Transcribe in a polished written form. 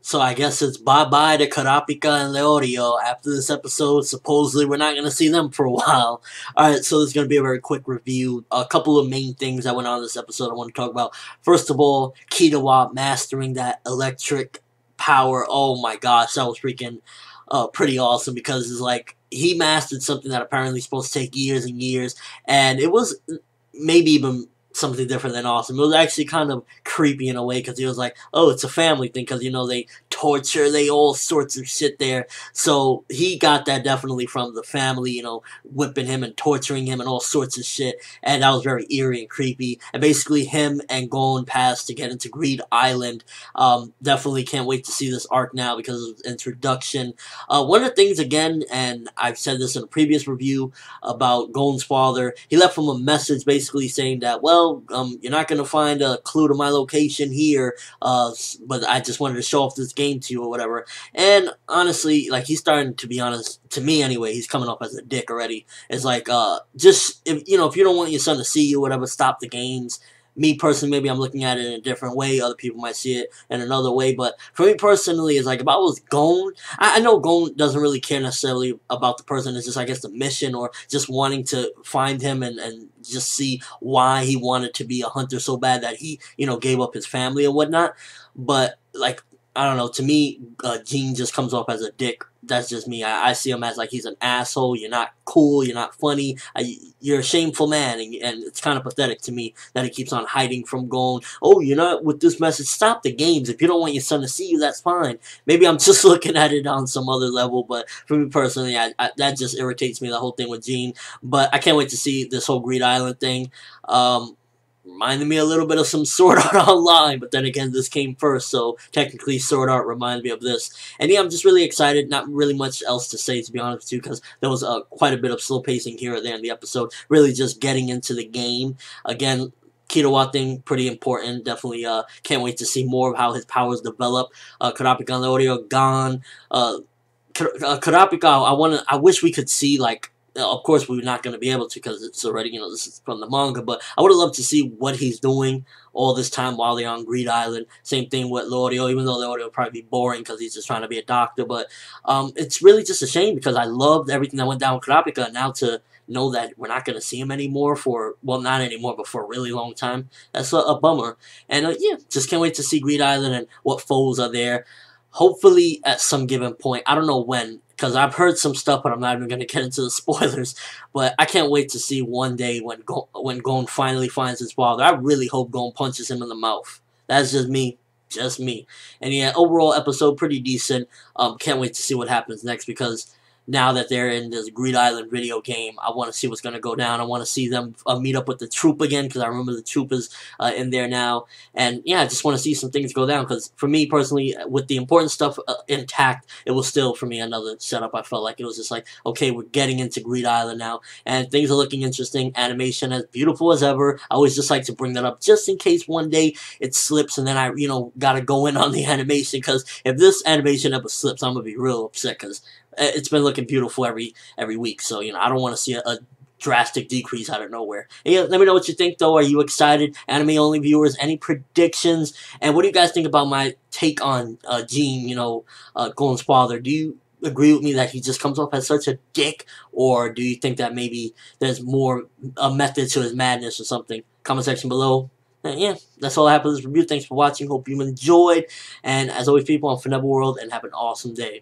So I guess it's bye-bye to Karapika and Leorio after this episode. Supposedly we're not going to see them for a while. Alright, so this is going to be a very quick review. A couple of main things that went on in this episode I want to talk about. First of all, Kitawa mastering that electric power. Oh my gosh, that was freaking pretty awesome, because it's like he mastered something that apparently is supposed to take years and years, and it was maybe even something different than awesome. It was actually kind of creepy in a way, because he was like, oh, it's a family thing, because, you know, they torture, they all sorts of shit there. So he got that definitely from the family, you know, whipping him and torturing him and all sorts of shit, and that was very eerie and creepy. And basically him and Gon passed to get into Greed Island. Definitely can't wait to see this arc now because of its introduction. One of the things, again, and I've said this in a previous review about Gon's father, he left him a message basically saying that, well, you're not going to find a clue to my location here, but I just wanted to show off this game to you or whatever. And honestly, like, he's starting to be honest, to me anyway, he's coming off as a dick already. It's like, just, if you don't want your son to see you or whatever, stop the games. Me personally, maybe I'm looking at it in a different way. Other people might see it in another way. But for me personally, it's like, if I was Gon, I know Gon doesn't really care necessarily about the person. It's just, I guess, the mission, or just wanting to find him and just see why he wanted to be a hunter so bad that he, you know, gave up his family and whatnot. But, like, I don't know, to me, Gene just comes off as a dick. That's just me. I see him as like he's an asshole. You're not cool. You're not funny. You're a shameful man, and it's kind of pathetic to me that he keeps on hiding from Gon. Oh, you're not with this message. Stop the games. If you don't want your son to see you, that's fine. Maybe I'm just looking at it on some other level, but for me personally, that just irritates me, the whole thing with Gene. But I can't wait to see this whole Greed Island thing. Reminded me a little bit of some Sword Art Online, but then again, this came first, so technically Sword Art reminded me of this. And yeah, I'm just really excited. Not really much else to say, to be honest with you, because there was quite a bit of slow pacing here or there in the episode. Really just getting into the game. Again, Kitawa thing, pretty important. Definitely can't wait to see more of how his powers develop. Karapika and Leorio gone. Karapika, I wish we could see, like, of course, we're not going to be able to, because it's already, you know, this is from the manga, but I would have loved to see what he's doing all this time while they're on Greed Island. Same thing with Leorio, even though Leorio will probably be boring because he's just trying to be a doctor, but it's really just a shame, because I loved everything that went down with Karapika, and now to know that we're not going to see him anymore for, well, not anymore, but for a really long time, that's a bummer. And yeah, just can't wait to see Greed Island and what foes are there. Hopefully at some given point, I don't know when, because I've heard some stuff, but I'm not even going to get into the spoilers. But I can't wait to see one day when Gon finally finds his father. I really hope Gon punches him in the mouth. That's just me. Just me. And yeah, overall episode pretty decent. Can't wait to see what happens next, because now that they're in this Greed Island video game, I want to see what's going to go down. I want to see them meet up with the troop again, because I remember the troop is in there now. And yeah, I just want to see some things go down, because for me personally, with the important stuff intact, it was still, for me, another setup. I felt like it was just like, okay, we're getting into Greed Island now, and things are looking interesting. Animation as beautiful as ever. I always just like to bring that up, just in case one day it slips, and then I, you know, got to go in on the animation, because if this animation ever slips, I'm going to be real upset, because it's been looking beautiful every week, so, you know, I don't want to see a drastic decrease out of nowhere. And yeah, let me know what you think, though. Are you excited? Anime-only viewers, any predictions? And what do you guys think about my take on Gene, you know, Gon's father? Do you agree with me that he just comes off as such a dick, or do you think that maybe there's more a method to his madness or something? Comment section below. And yeah, that's all I have for this review. Thanks for watching. Hope you enjoyed. And as always, people, I'm ForneverWorld, and have an awesome day.